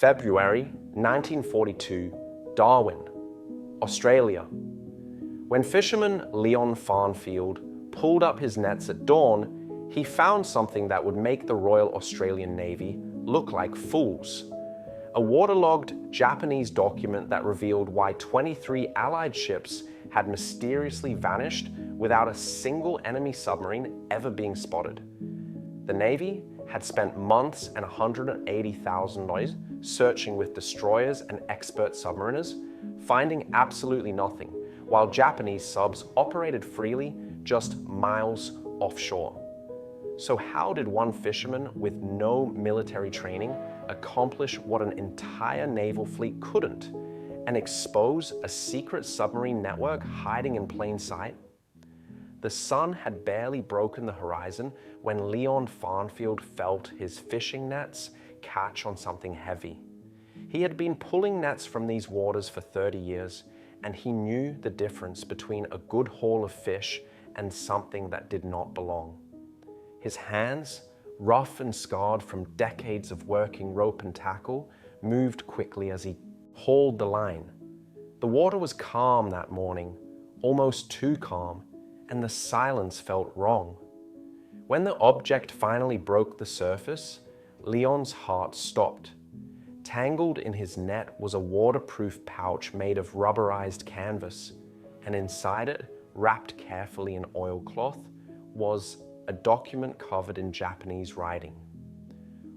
February 1942, Darwin, Australia. When fisherman Leon Farnfield pulled up his nets at dawn, he found something that would make the Royal Australian Navy look like fools. A waterlogged Japanese document that revealed why 23 Allied ships had mysteriously vanished without a single enemy submarine ever being spotted. The Navy had spent months and $180,000 searching with destroyers and expert submariners, finding absolutely nothing, while Japanese subs operated freely just miles offshore. So how did one fisherman with no military training accomplish what an entire naval fleet couldn't, and expose a secret submarine network hiding in plain sight? The sun had barely broken the horizon when Leon Farnfield felt his fishing nets catch on something heavy. He had been pulling nets from these waters for 30 years, and he knew the difference between a good haul of fish and something that did not belong. His hands, rough and scarred from decades of working rope and tackle, moved quickly as he hauled the line. The water was calm that morning, almost too calm, and the silence felt wrong. When the object finally broke the surface, Leon's heart stopped. Tangled in his net was a waterproof pouch made of rubberized canvas, and inside it, wrapped carefully in oilcloth, was a document covered in Japanese writing.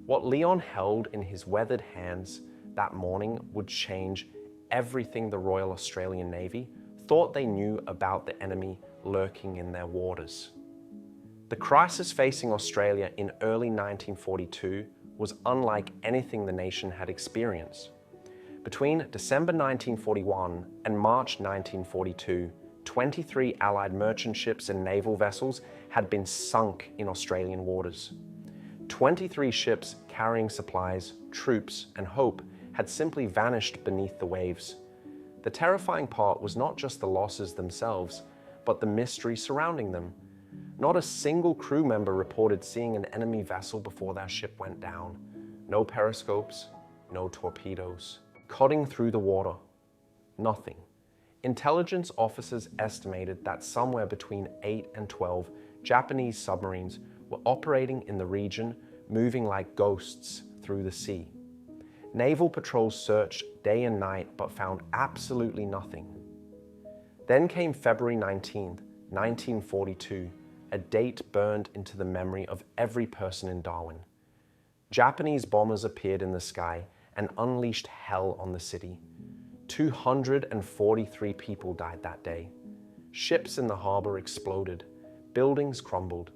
What Leon held in his weathered hands that morning would change everything the Royal Australian Navy thought they knew about the enemy lurking in their waters. The crisis facing Australia in early 1942 was unlike anything the nation had experienced. Between December 1941 and March 1942, 23 Allied merchant ships and naval vessels had been sunk in Australian waters. 23 ships carrying supplies, troops, and hope had simply vanished beneath the waves. The terrifying part was not just the losses themselves, but the mystery surrounding them. Not a single crew member reported seeing an enemy vessel before their ship went down. No periscopes, no torpedoes. Cutting through the water, nothing. Intelligence officers estimated that somewhere between 8 and 12 Japanese submarines were operating in the region, moving like ghosts through the sea. Naval patrols searched day and night but found absolutely nothing. Then came February 19, 1942, a date burned into the memory of every person in Darwin. Japanese bombers appeared in the sky and unleashed hell on the city. 243 people died that day. Ships in the harbor exploded. Buildings crumbled.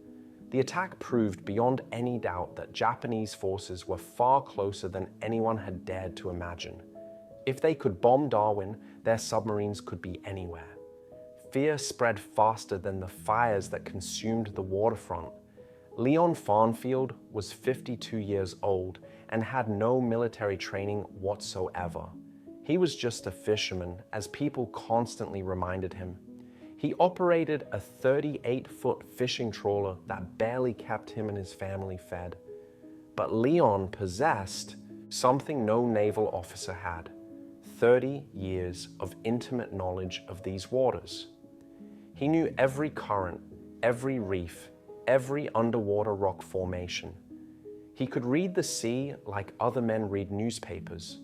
The attack proved beyond any doubt that Japanese forces were far closer than anyone had dared to imagine. If they could bomb Darwin, their submarines could be anywhere. Fear spread faster than the fires that consumed the waterfront. Leon Farnfield was 52 years old and had no military training whatsoever. He was just a fisherman, as people constantly reminded him. He operated a 38-foot fishing trawler that barely kept him and his family fed. But Leon possessed something no naval officer had: 30 years of intimate knowledge of these waters. He knew every current, every reef, every underwater rock formation. He could read the sea like other men read newspapers.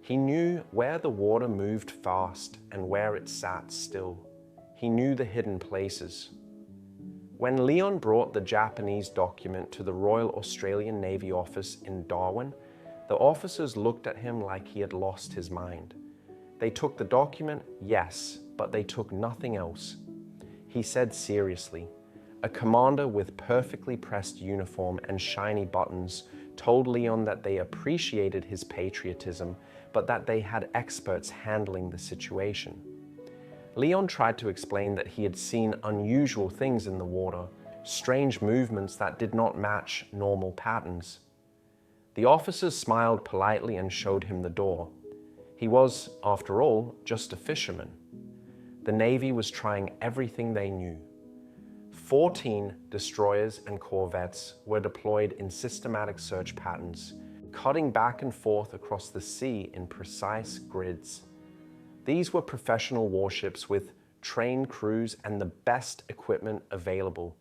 He knew where the water moved fast and where it sat still. He knew the hidden places. When Leon brought the Japanese document to the Royal Australian Navy office in Darwin, the officers looked at him like he had lost his mind. They took the document, yes, but they took nothing else. He said seriously, a commander with perfectly pressed uniform and shiny buttons told Leon that they appreciated his patriotism, but that they had experts handling the situation. Leon tried to explain that he had seen unusual things in the water, strange movements that did not match normal patterns. The officers smiled politely and showed him the door. He was, after all, just a fisherman. The Navy was trying everything they knew. 14 destroyers and corvettes were deployed in systematic search patterns, cutting back and forth across the sea in precise grids. These were professional warships with trained crews and the best equipment available.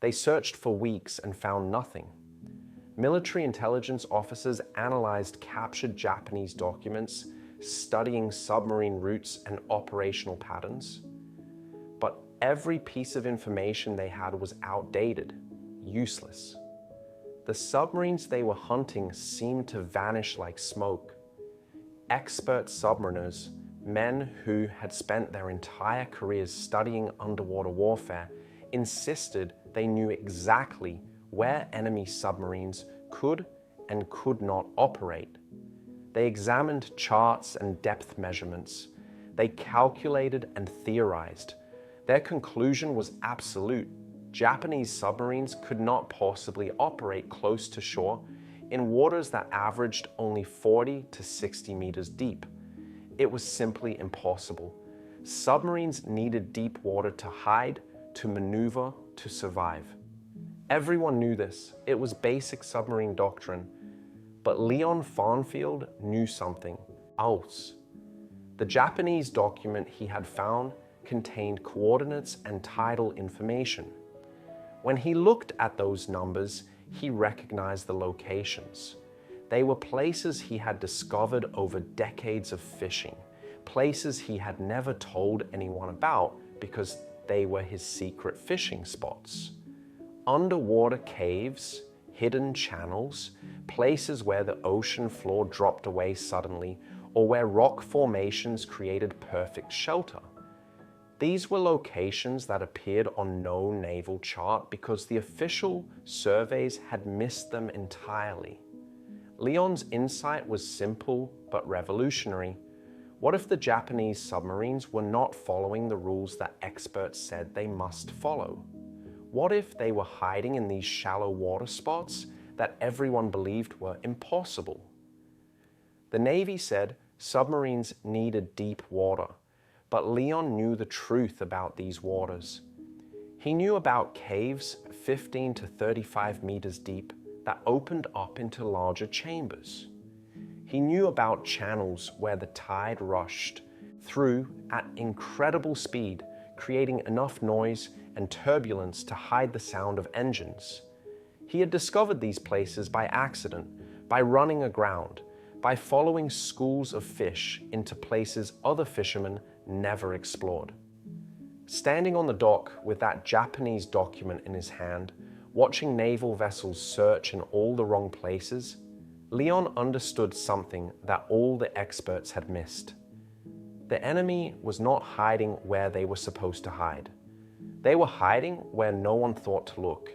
They searched for weeks and found nothing. Military intelligence officers analyzed captured Japanese documents, studying submarine routes and operational patterns. But every piece of information they had was outdated, useless. The submarines they were hunting seemed to vanish like smoke. Expert submariners, men who had spent their entire careers studying underwater warfare, insisted they knew exactly where enemy submarines could and could not operate. They examined charts and depth measurements. They calculated and theorized. Their conclusion was absolute. Japanese submarines could not possibly operate close to shore in waters that averaged only 40 to 60 meters deep. It was simply impossible. Submarines needed deep water to hide, to maneuver, to survive. Everyone knew this. It was basic submarine doctrine. But Leon Farnfield knew something else. The Japanese document he had found contained coordinates and tidal information. When he looked at those numbers, he recognized the locations. They were places he had discovered over decades of fishing, places he had never told anyone about because they were his secret fishing spots. Underwater caves, hidden channels, places where the ocean floor dropped away suddenly, or where rock formations created perfect shelter. These were locations that appeared on no naval chart because the official surveys had missed them entirely. Leon's insight was simple but revolutionary. What if the Japanese submarines were not following the rules that experts said they must follow? What if they were hiding in these shallow water spots that everyone believed were impossible? The Navy said submarines needed deep water, but Leon knew the truth about these waters. He knew about caves 15 to 35 meters deep that opened up into larger chambers. He knew about channels where the tide rushed through at incredible speed, creating enough noise and turbulence to hide the sound of engines. He had discovered these places by accident, by running aground, by following schools of fish into places other fishermen never explored. Standing on the dock with that Japanese document in his hand, watching naval vessels search in all the wrong places, Leon understood something that all the experts had missed. The enemy was not hiding where they were supposed to hide. They were hiding where no one thought to look,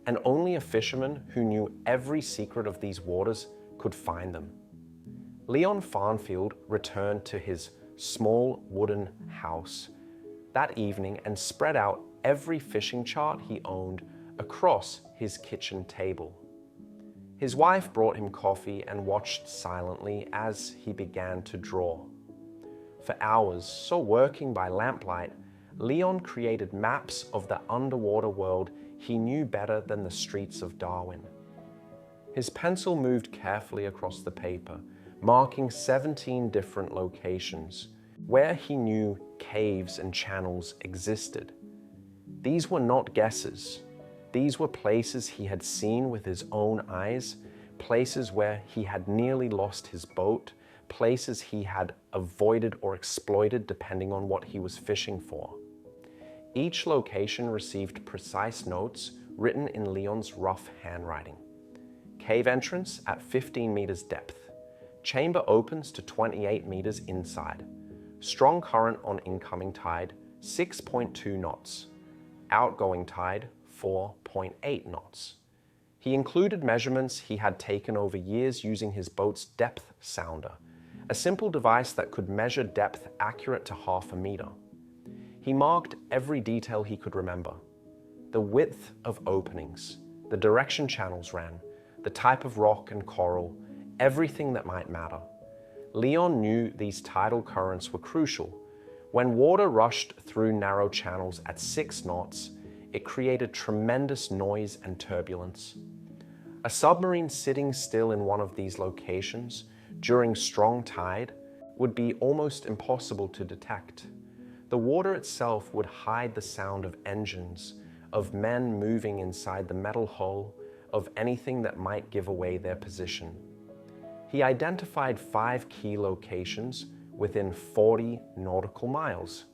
and only a fisherman who knew every secret of these waters could find them. Leon Farnfield returned to his small wooden house that evening and spread out every fishing chart he owned across his kitchen table. His wife brought him coffee and watched silently as he began to draw. For hours, so working by lamplight, Leon created maps of the underwater world he knew better than the streets of Darwin. His pencil moved carefully across the paper, marking 17 different locations where he knew caves and channels existed. These were not guesses. These were places he had seen with his own eyes, places where he had nearly lost his boat, places he had avoided or exploited depending on what he was fishing for. Each location received precise notes written in Leon's rough handwriting. Cave entrance at 15 meters depth. Chamber opens to 28 meters inside. Strong current on incoming tide, 6.2 knots. Outgoing tide, 4.8 knots. He included measurements he had taken over years using his boat's depth sounder, a simple device that could measure depth accurate to half a meter. He marked every detail he could remember. The width of openings, the direction channels ran, the type of rock and coral, everything that might matter. Leon knew these tidal currents were crucial. When water rushed through narrow channels at 6 knots, it created tremendous noise and turbulence. A submarine sitting still in one of these locations during strong tide would be almost impossible to detect. The water itself would hide the sound of engines, of men moving inside the metal hull, of anything that might give away their position. He identified 5 key locations within 40 nautical miles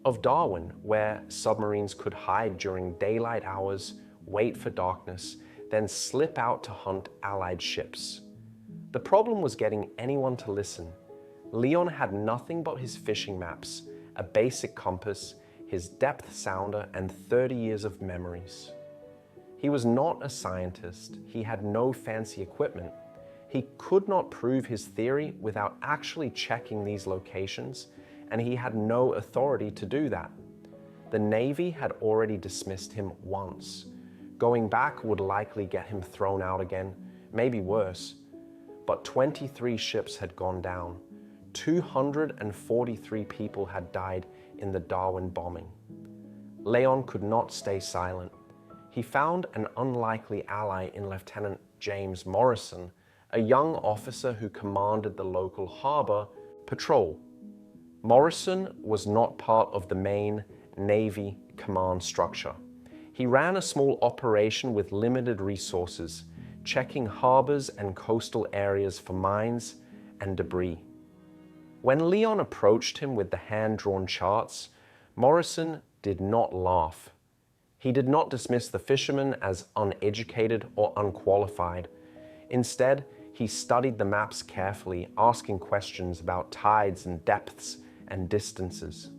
of Darwin, where submarines could hide during daylight hours, wait for darkness, then slip out to hunt Allied ships. The problem was getting anyone to listen. Leon had nothing but his fishing maps, a basic compass, his depth sounder, and 30 years of memories. He was not a scientist. He had no fancy equipment. He could not prove his theory without actually checking these locations, and he had no authority to do that. The Navy had already dismissed him once. Going back would likely get him thrown out again, maybe worse. But 23 ships had gone down. 243 people had died in the Darwin bombing. Leon could not stay silent. He found an unlikely ally in Lieutenant James Morrison, a young officer who commanded the local harbor patrol. Morrison was not part of the main Navy command structure. He ran a small operation with limited resources, checking harbors and coastal areas for mines and debris. When Leon approached him with the hand-drawn charts, Morrison did not laugh. He did not dismiss the fisherman as uneducated or unqualified. Instead, he studied the maps carefully, asking questions about tides and depths and distances.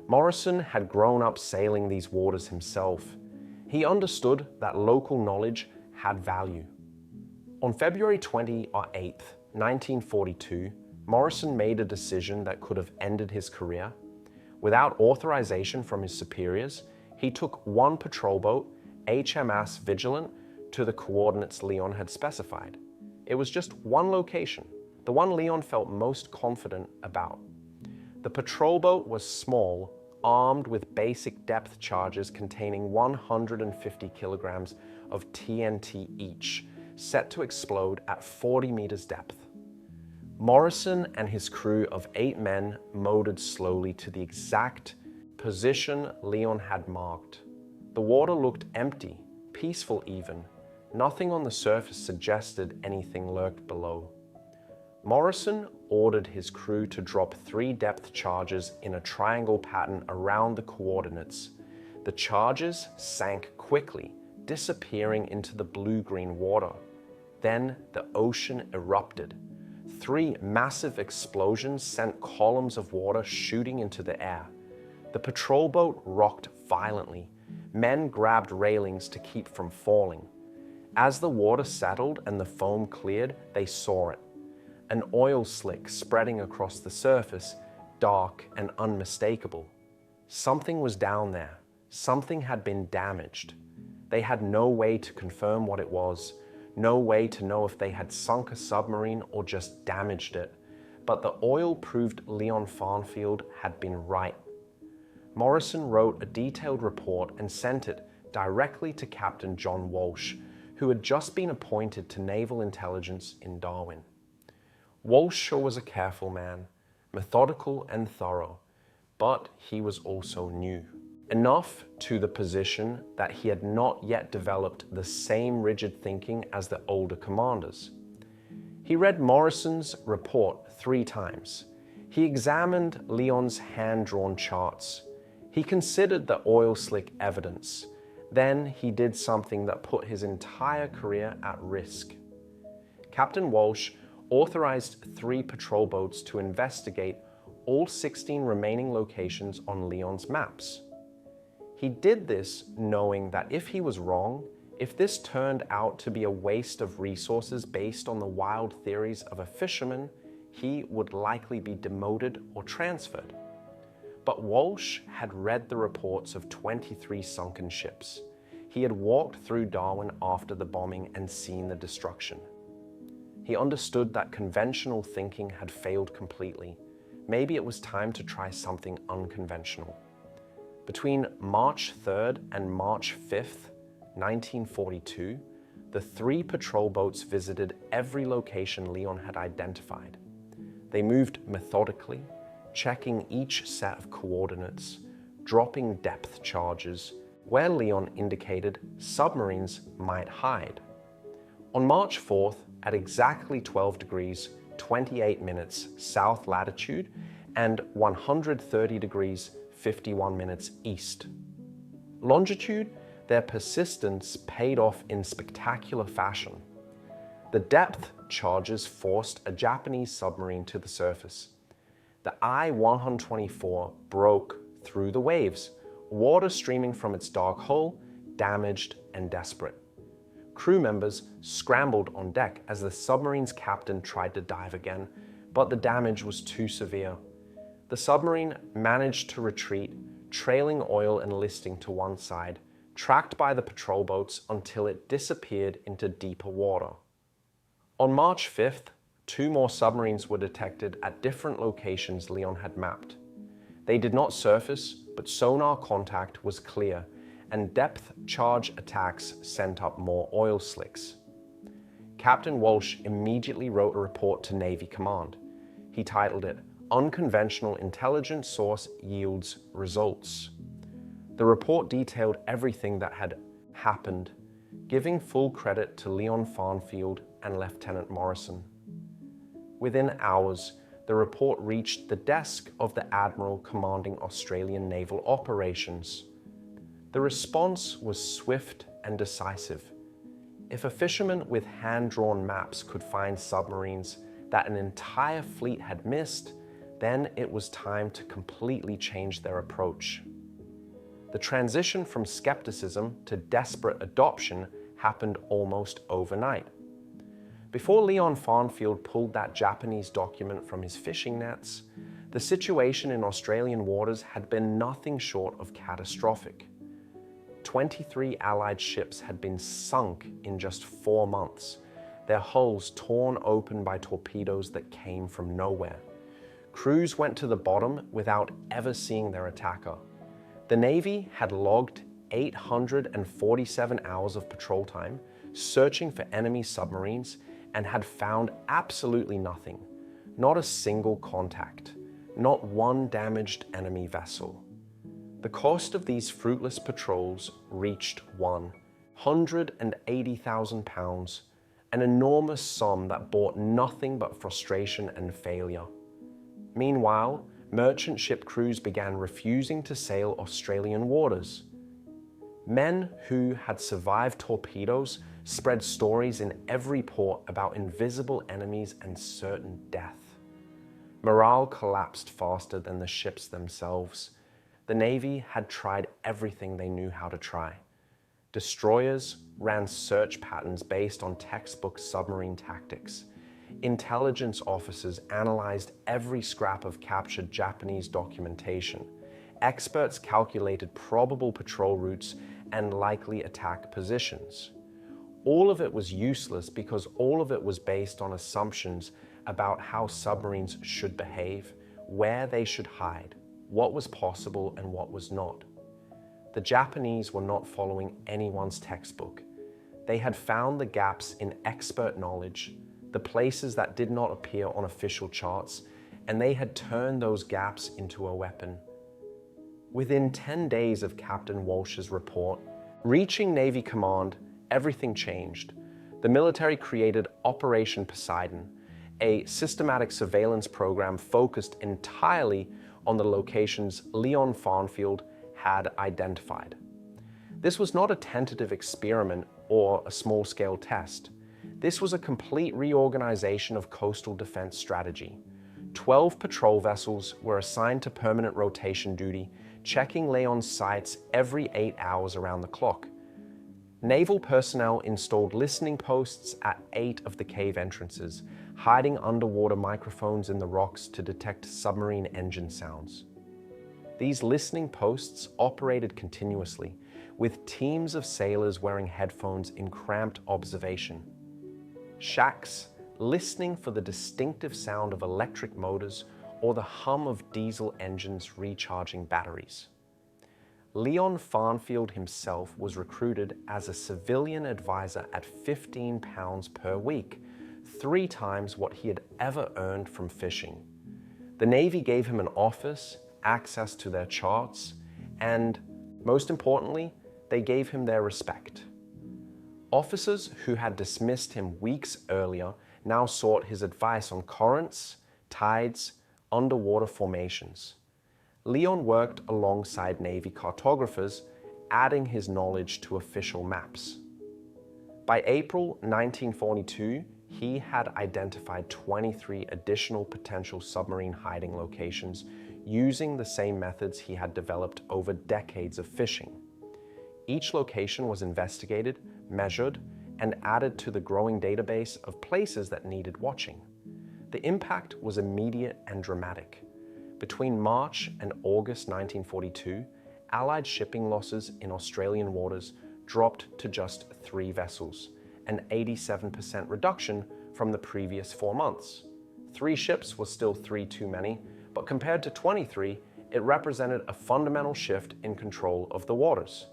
Morrison had grown up sailing these waters himself. He understood that local knowledge had value. On February 28, 1942, Morrison made a decision that could have ended his career. Without authorization from his superiors, he took one patrol boat, HMS Vigilant, to the coordinates Leon had specified. It was just one location, the one Leon felt most confident about. The patrol boat was small, armed with basic depth charges containing 150 kilograms of TNT each, set to explode at 40 meters depth. Morrison and his crew of 8 men motored slowly to the exact position Leon had marked. The water looked empty, peaceful even. Nothing on the surface suggested anything lurked below. Morrison ordered his crew to drop 3 depth charges in a triangle pattern around the coordinates. The charges sank quickly, disappearing into the blue-green water. Then the ocean erupted. 3 massive explosions sent columns of water shooting into the air. The patrol boat rocked violently. Men grabbed railings to keep from falling. As the water settled and the foam cleared, they saw it. An oil slick spreading across the surface, dark and unmistakable. Something was down there. Something had been damaged. They had no way to confirm what it was, no way to know if they had sunk a submarine or just damaged it. But the oil proved Leon Farnfield had been right. Morrison wrote a detailed report and sent it directly to Captain John Walsh, who had just been appointed to naval intelligence in Darwin. Walsh was a careful man, methodical and thorough, but he was also new. Enough to the position that he had not yet developed the same rigid thinking as the older commanders. He read Morrison's report 3 times. He examined Leon's hand-drawn charts. He considered the oil slick evidence. Then he did something that put his entire career at risk. Captain Walsh authorized 3 patrol boats to investigate all 16 remaining locations on Leon's maps. He did this knowing that if he was wrong, if this turned out to be a waste of resources based on the wild theories of a fisherman, he would likely be demoted or transferred. But Walsh had read the reports of 23 sunken ships. He had walked through Darwin after the bombing and seen the destruction. He understood that conventional thinking had failed completely. Maybe it was time to try something unconventional. Between March 3rd and March 5th, 1942, the 3 patrol boats visited every location Leon had identified. They moved methodically, checking each set of coordinates, dropping depth charges where Leon indicated submarines might hide. On March 4th, at exactly 12 degrees, 28 minutes south latitude and 130 degrees, 51 minutes east longitude, their persistence paid off in spectacular fashion. The depth charges forced a Japanese submarine to the surface. The I-124 broke through the waves, water streaming from its dark hull, damaged and desperate. Crew members scrambled on deck as the submarine's captain tried to dive again, but the damage was too severe. The submarine managed to retreat, trailing oil and listing to one side, tracked by the patrol boats until it disappeared into deeper water. On March 5th, 2 more submarines were detected at different locations Leon had mapped. They did not surface, but sonar contact was clear, and depth charge attacks sent up more oil slicks. Captain Walsh immediately wrote a report to Navy Command. He titled it, "Unconventional Intelligence Source Yields Results." The report detailed everything that had happened, giving full credit to Leon Farnfield and Lieutenant Morrison. Within hours, the report reached the desk of the Admiral commanding Australian naval operations. The response was swift and decisive. If a fisherman with hand-drawn maps could find submarines that an entire fleet had missed, then it was time to completely change their approach. The transition from skepticism to desperate adoption happened almost overnight. Before Leon Farnfield pulled that Japanese document from his fishing nets, the situation in Australian waters had been nothing short of catastrophic. 23 Allied ships had been sunk in just 4 months, their hulls torn open by torpedoes that came from nowhere. Crews went to the bottom without ever seeing their attacker. The Navy had logged 847 hours of patrol time, searching for enemy submarines, and had found absolutely nothing. Not a single contact, not one damaged enemy vessel. The cost of these fruitless patrols reached £180,000, an enormous sum that brought nothing but frustration and failure. Meanwhile, merchant ship crews began refusing to sail Australian waters. Men who had survived torpedoes spread stories in every port about invisible enemies and certain death. Morale collapsed faster than the ships themselves. The Navy had tried everything they knew how to try. Destroyers ran search patterns based on textbook submarine tactics. Intelligence officers analyzed every scrap of captured Japanese documentation. Experts calculated probable patrol routes and likely attack positions. All of it was useless because all of it was based on assumptions about how submarines should behave, where they should hide, what was possible and what was not. The Japanese were not following anyone's textbook. They had found the gaps in expert knowledge, the places that did not appear on official charts, and they had turned those gaps into a weapon. Within 10 days of Captain Walsh's report, reaching Navy Command, everything changed. The military created Operation Poseidon, a systematic surveillance program focused entirely on the locations Leon Farnfield had identified. This was not a tentative experiment or a small-scale test. This was a complete reorganization of coastal defense strategy. 12 patrol vessels were assigned to permanent rotation duty, checking Leon's sites every 8 hours around the clock. Naval personnel installed listening posts at 8 of the cave entrances, hiding underwater microphones in the rocks to detect submarine engine sounds. These listening posts operated continuously, with teams of sailors wearing headphones in cramped observation. Shacks listening for the distinctive sound of electric motors or the hum of diesel engines recharging batteries. Leon Farnfield himself was recruited as a civilian advisor at £15 per week, 3 times what he had ever earned from fishing. The Navy gave him an office, access to their charts, and, most importantly, they gave him their respect. Officers who had dismissed him weeks earlier now sought his advice on currents, tides, underwater formations. Leon worked alongside Navy cartographers, adding his knowledge to official maps. By April 1942, he had identified 23 additional potential submarine hiding locations using the same methods he had developed over decades of fishing. Each location was investigated, measured, and added to the growing database of places that needed watching. The impact was immediate and dramatic. Between March and August 1942, Allied shipping losses in Australian waters dropped to just 3 vessels, an 87% reduction from the previous 4 months. 3 ships was still 3 too many, but compared to 23, it represented a fundamental shift in control of the waters.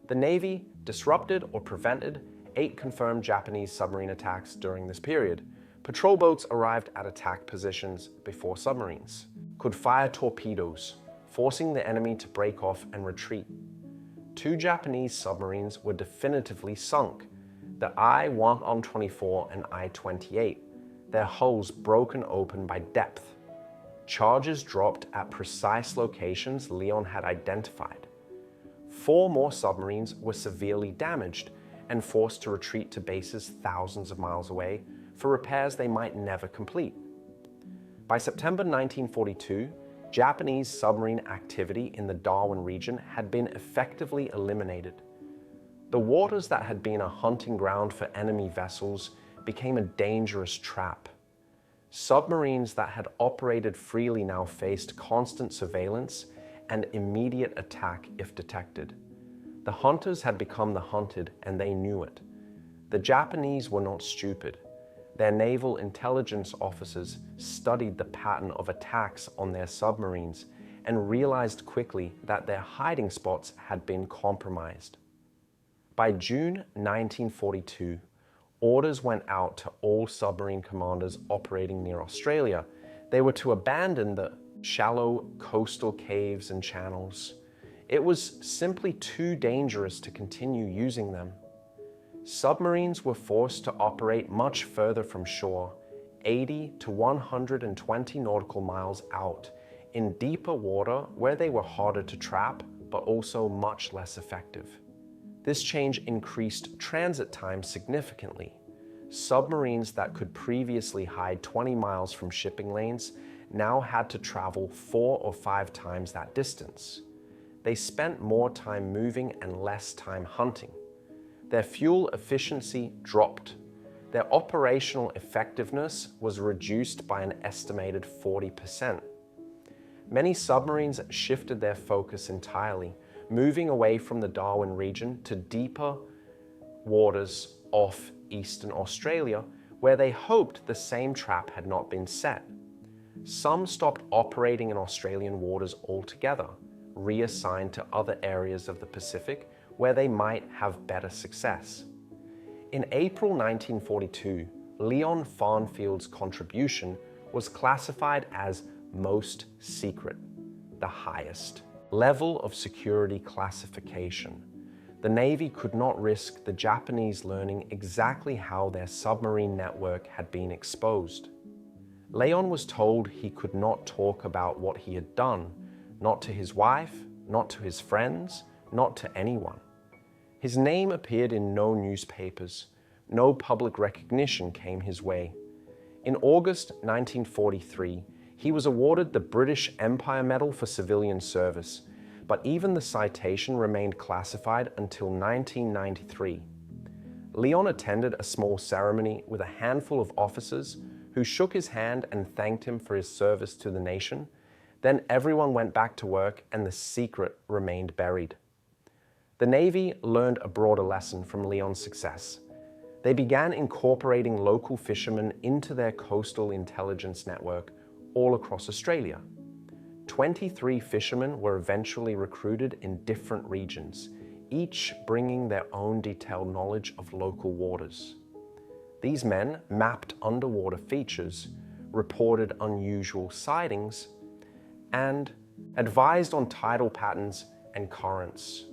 The Navy disrupted or prevented 8 confirmed Japanese submarine attacks during this period. Patrol boats arrived at attack positions before submarines, could fire torpedoes, forcing the enemy to break off and retreat. 2 Japanese submarines were definitively sunk, the I-124 and I-28, their hulls broken open by depth. Charges dropped at precise locations Leon had identified. 4 more submarines were severely damaged and forced to retreat to bases thousands of miles away for repairs they might never complete. By September 1942, Japanese submarine activity in the Darwin region had been effectively eliminated. The waters that had been a hunting ground for enemy vessels became a dangerous trap. Submarines that had operated freely now faced constant surveillance and immediate attack if detected. The hunters had become the hunted, and they knew it. The Japanese were not stupid. Their naval intelligence officers studied the pattern of attacks on their submarines and realized quickly that their hiding spots had been compromised. By June 1942, orders went out to all submarine commanders operating near Australia. They were to abandon the shallow coastal caves and channels. It was simply too dangerous to continue using them. Submarines were forced to operate much further from shore, 80 to 120 nautical miles out, in deeper water where they were harder to trap, but also much less effective. This change increased transit time significantly. Submarines that could previously hide 20 miles from shipping lanes now had to travel 4 or 5 times that distance. They spent more time moving and less time hunting. Their fuel efficiency dropped. Their operational effectiveness was reduced by an estimated 40%. Many submarines shifted their focus entirely, moving away from the Darwin region to deeper waters off eastern Australia, where they hoped the same trap had not been set. Some stopped operating in Australian waters altogether, reassigned to other areas of the Pacific where they might have better success. In April 1942, Leon Farnfield's contribution was classified as most secret, the highest level of security classification. The Navy could not risk the Japanese learning exactly how their submarine network had been exposed. Leon was told he could not talk about what he had done, not to his wife, not to his friends, not to anyone. His name appeared in no newspapers. No public recognition came his way. In August 1943, he was awarded the British Empire Medal for civilian service, but even the citation remained classified until 1993. Leon attended a small ceremony with a handful of officers who shook his hand and thanked him for his service to the nation. Then everyone went back to work and the secret remained buried. The Navy learned a broader lesson from Leon's success. They began incorporating local fishermen into their coastal intelligence network all across Australia. 23 fishermen were eventually recruited in different regions, each bringing their own detailed knowledge of local waters. These men mapped underwater features, reported unusual sightings, and advised on tidal patterns and currents.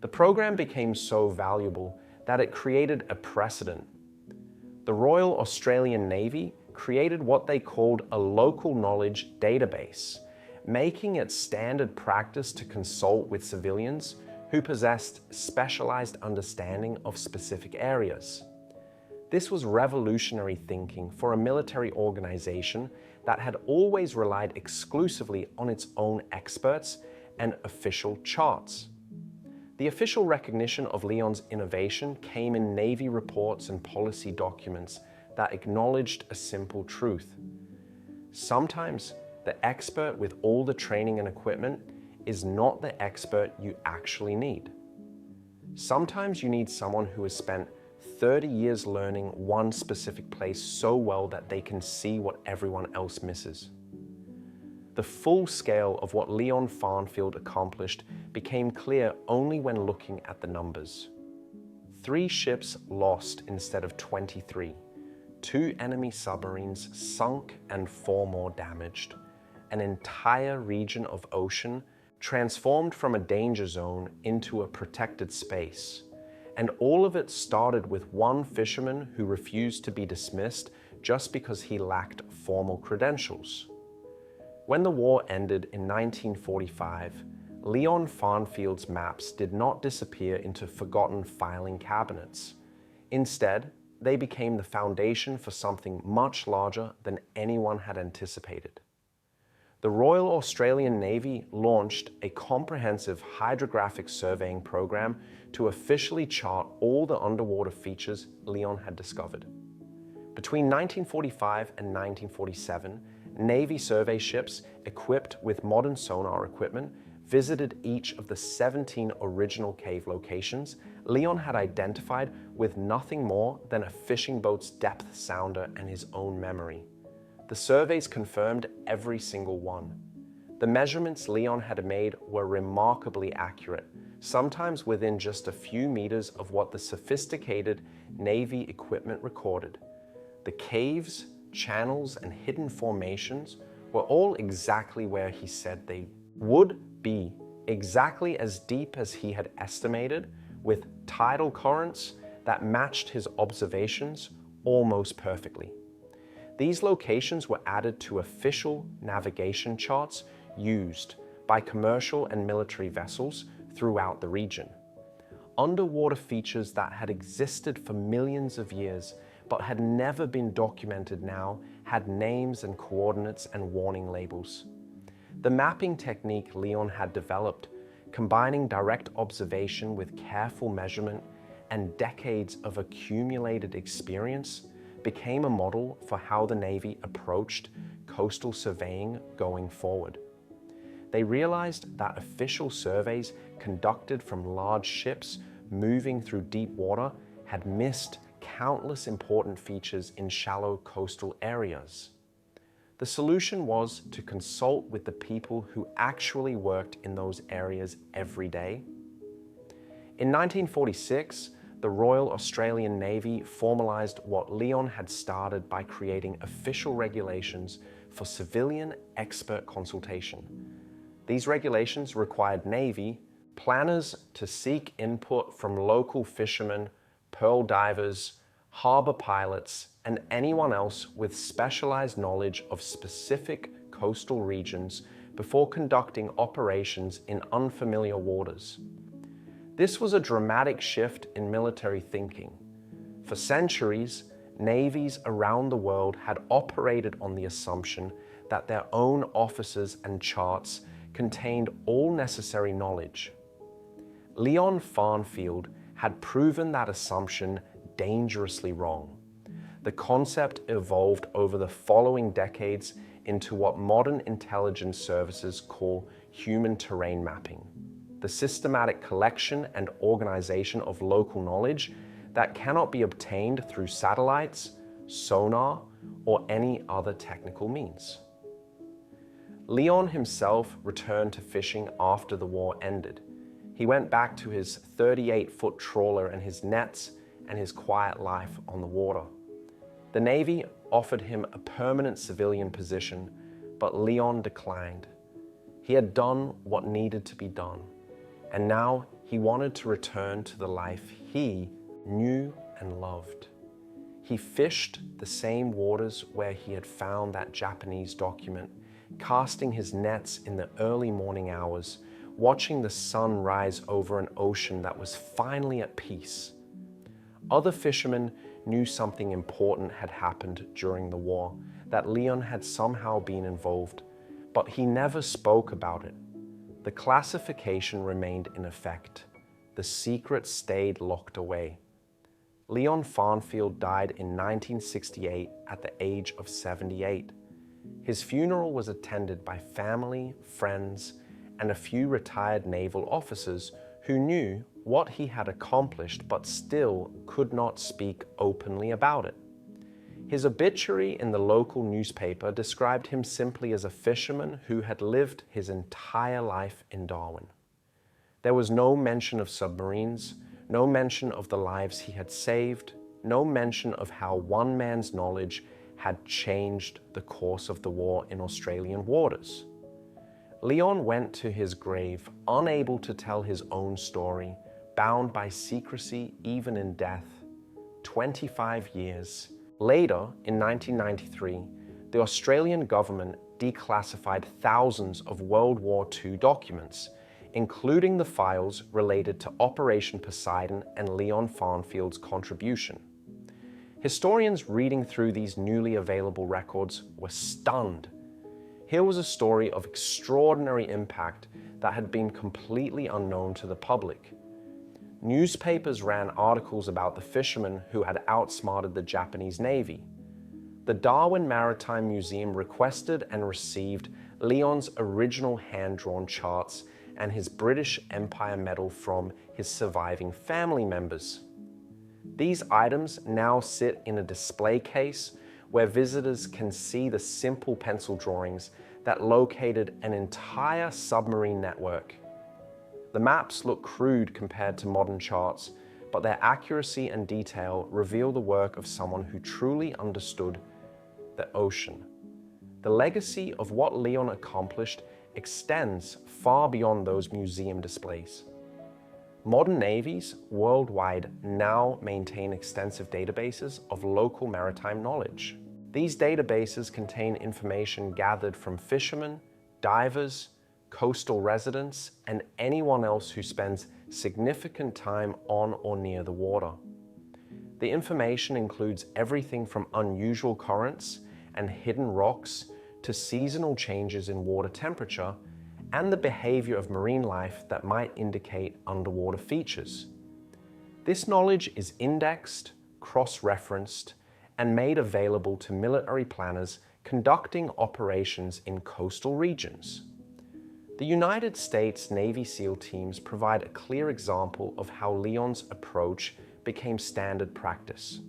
The program became so valuable that it created a precedent. The Royal Australian Navy created what they called a local knowledge database, making it standard practice to consult with civilians who possessed specialized understanding of specific areas. This was revolutionary thinking for a military organization that had always relied exclusively on its own experts and official charts. The official recognition of Leon's innovation came in Navy reports and policy documents that acknowledged a simple truth. Sometimes the expert with all the training and equipment is not the expert you actually need. Sometimes you need someone who has spent 30 years learning one specific place so well that they can see what everyone else misses. The full scale of what Leon Farnfield accomplished became clear only when looking at the numbers. 3 ships lost instead of 23, 2 enemy submarines sunk and 4 more damaged, an entire region of ocean transformed from a danger zone into a protected space. And all of it started with one fisherman who refused to be dismissed just because he lacked formal credentials. When the war ended in 1945, Leon Farnfield's maps did not disappear into forgotten filing cabinets. Instead, they became the foundation for something much larger than anyone had anticipated. The Royal Australian Navy launched a comprehensive hydrographic surveying program to officially chart all the underwater features Leon had discovered. Between 1945 and 1947, Navy survey ships equipped with modern sonar equipment visited each of the 17 original cave locations Leon had identified with nothing more than a fishing boat's depth sounder and his own memory. The surveys confirmed every single one. The measurements Leon had made were remarkably accurate, sometimes within just a few meters of what the sophisticated Navy equipment recorded. The caves, channels, and hidden formations were all exactly where he said they would be, exactly as deep as he had estimated, with tidal currents that matched his observations almost perfectly. These locations were added to official navigation charts used by commercial and military vessels throughout the region. Underwater features that had existed for millions of years but had never been documented now had names and coordinates and warning labels. The mapping technique Leon had developed, combining direct observation with careful measurement and decades of accumulated experience, became a model for how the Navy approached coastal surveying going forward. They realized that official surveys conducted from large ships moving through deep water had missed countless important features in shallow coastal areas. The solution was to consult with the people who actually worked in those areas every day. In 1946, the Royal Australian Navy formalized what Leon had started by creating official regulations for civilian expert consultation. These regulations required Navy planners to seek input from local fishermen, pearl divers, harbor pilots, and anyone else with specialized knowledge of specific coastal regions before conducting operations in unfamiliar waters. This was a dramatic shift in military thinking. For centuries, navies around the world had operated on the assumption that their own officers and charts contained all necessary knowledge. Leon Farnfield had proven that assumption dangerously wrong. The concept evolved over the following decades into what modern intelligence services call human terrain mapping, the systematic collection and organization of local knowledge that cannot be obtained through satellites, sonar, or any other technical means. Leon himself returned to fishing after the war ended. He went back to his 38-foot trawler and his nets and his quiet life on the water. The Navy offered him a permanent civilian position, but Leon declined. He had done what needed to be done, and now he wanted to return to the life he knew and loved. He fished the same waters where he had found that Japanese document, casting his nets in the early morning hours, watching the sun rise over an ocean that was finally at peace. Other fishermen knew something important had happened during the war, that Leon had somehow been involved, but he never spoke about it. The classification remained in effect. The secret stayed locked away. Leon Farnfield died in 1968 at the age of 78. His funeral was attended by family, friends, and a few retired naval officers who knew what he had accomplished but still could not speak openly about it. His obituary in the local newspaper described him simply as a fisherman who had lived his entire life in Darwin. There was no mention of submarines, no mention of the lives he had saved, no mention of how one man's knowledge had changed the course of the war in Australian waters. Leon went to his grave unable to tell his own story, bound by secrecy even in death. 25 years later, in 1993, the Australian government declassified thousands of World War II documents, including the files related to Operation Poseidon and Leon Farnfield's contribution. Historians reading through these newly available records were stunned. Here was a story of extraordinary impact that had been completely unknown to the public. Newspapers ran articles about the fishermen who had outsmarted the Japanese Navy. The Darwin Maritime Museum requested and received Leon's original hand-drawn charts and his British Empire Medal from his surviving family members. These items now sit in a display case where visitors can see the simple pencil drawings that located an entire submarine network. The maps look crude compared to modern charts, but their accuracy and detail reveal the work of someone who truly understood the ocean. The legacy of what Leon accomplished extends far beyond those museum displays. Modern navies worldwide now maintain extensive databases of local maritime knowledge. These databases contain information gathered from fishermen, divers, coastal residents, and anyone else who spends significant time on or near the water. The information includes everything from unusual currents and hidden rocks to seasonal changes in water temperature and the behavior of marine life that might indicate underwater features. This knowledge is indexed, cross-referenced, and made available to military planners conducting operations in coastal regions. The United States Navy SEAL teams provide a clear example of how Leon's approach became standard practice.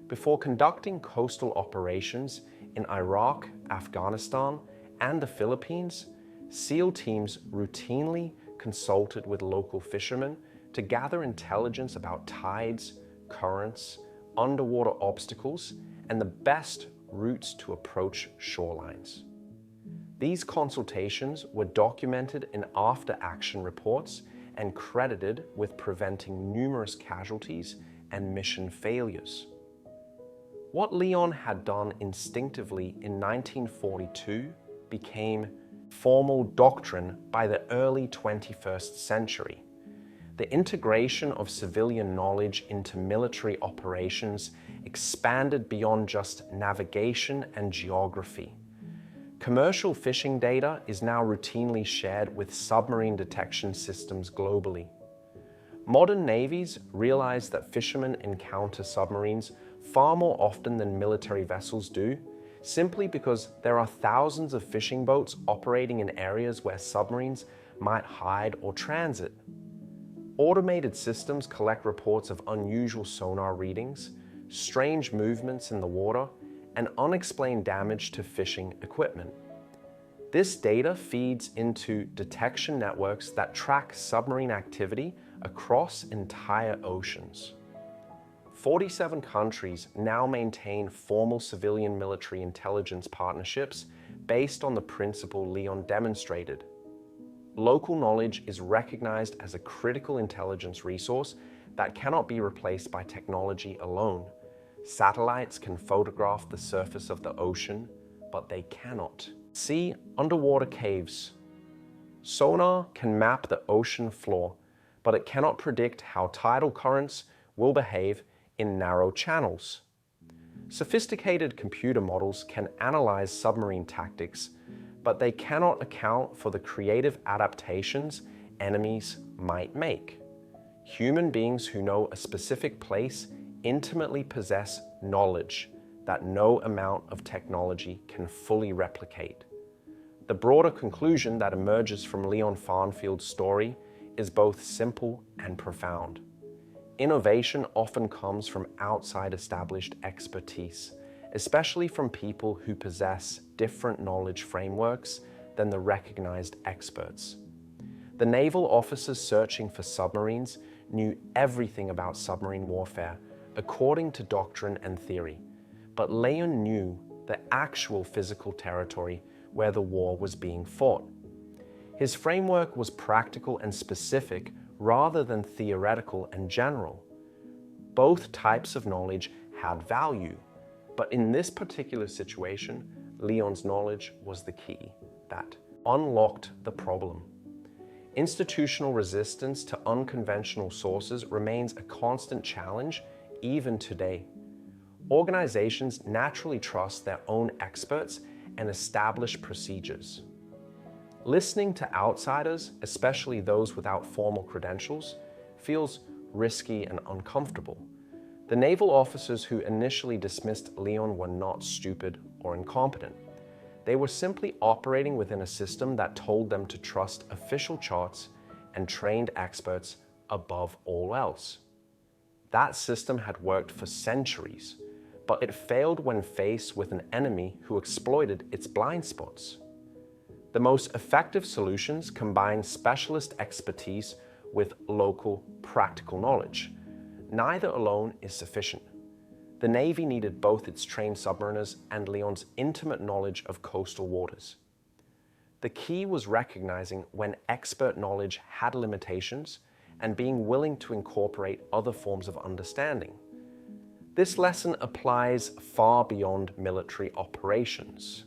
Before conducting coastal operations in Iraq, Afghanistan, and the Philippines, SEAL teams routinely consulted with local fishermen to gather intelligence about tides, currents, underwater obstacles, and the best routes to approach shorelines. These consultations were documented in after-action reports and credited with preventing numerous casualties and mission failures. What Leon had done instinctively in 1942 became formal doctrine by the early 21st century. The integration of civilian knowledge into military operations expanded beyond just navigation and geography. Commercial fishing data is now routinely shared with submarine detection systems globally. Modern navies realize that fishermen encounter submarines far more often than military vessels do, simply because there are thousands of fishing boats operating in areas where submarines might hide or transit. Automated systems collect reports of unusual sonar readings, strange movements in the water, and unexplained damage to fishing equipment. This data feeds into detection networks that track submarine activity across entire oceans. 47 countries now maintain formal civilian military intelligence partnerships based on the principle Leon demonstrated. Local knowledge is recognized as a critical intelligence resource that cannot be replaced by technology alone. Satellites can photograph the surface of the ocean, but they cannot see underwater caves. Sonar can map the ocean floor, but it cannot predict how tidal currents will behave in narrow channels. Sophisticated computer models can analyze submarine tactics, but they cannot account for the creative adaptations enemies might make. Human beings who know a specific place intimately possess knowledge that no amount of technology can fully replicate. The broader conclusion that emerges from Leon Farnfield's story is both simple and profound. Innovation often comes from outside established expertise, especially from people who possess different knowledge frameworks than the recognized experts. The naval officers searching for submarines knew everything about submarine warfare according to doctrine and theory, but Leon knew the actual physical territory where the war was being fought. His framework was practical and specific rather than theoretical and general. Both types of knowledge had value, but in this particular situation, Leon's knowledge was the key that unlocked the problem. Institutional resistance to unconventional sources remains a constant challenge even today. Organizations naturally trust their own experts and establish procedures. Listening to outsiders, especially those without formal credentials, feels risky and uncomfortable. The naval officers who initially dismissed Leon were not stupid or incompetent. They were simply operating within a system that told them to trust official charts and trained experts above all else. That system had worked for centuries, but it failed when faced with an enemy who exploited its blind spots. The most effective solutions combine specialist expertise with local, practical knowledge. Neither alone is sufficient. The Navy needed both its trained submariners and Leon's intimate knowledge of coastal waters. The key was recognizing when expert knowledge had limitations and being willing to incorporate other forms of understanding. This lesson applies far beyond military operations.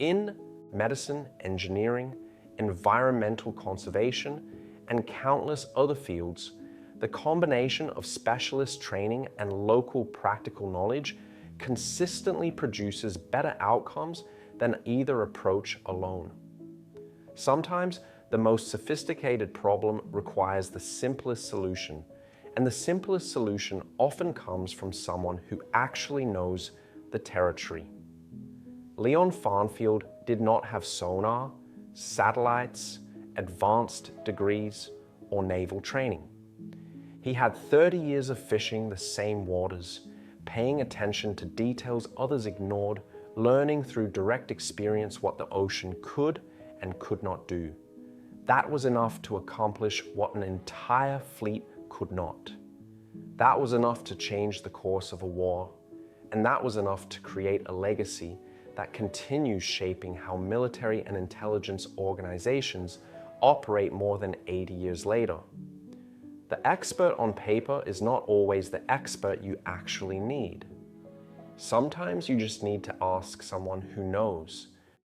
In medicine, engineering, environmental conservation, and countless other fields, the combination of specialist training and local practical knowledge consistently produces better outcomes than either approach alone. Sometimes the most sophisticated problem requires the simplest solution, and the simplest solution often comes from someone who actually knows the territory. Leon Farnfield did not have sonar, satellites, advanced degrees, or naval training. He had 30 years of fishing the same waters, paying attention to details others ignored, learning through direct experience what the ocean could and could not do. That was enough to accomplish what an entire fleet could not. That was enough to change the course of a war, and that was enough to create a legacy that continues shaping how military and intelligence organizations operate more than 80 years later. The expert on paper is not always the expert you actually need. Sometimes you just need to ask someone who knows,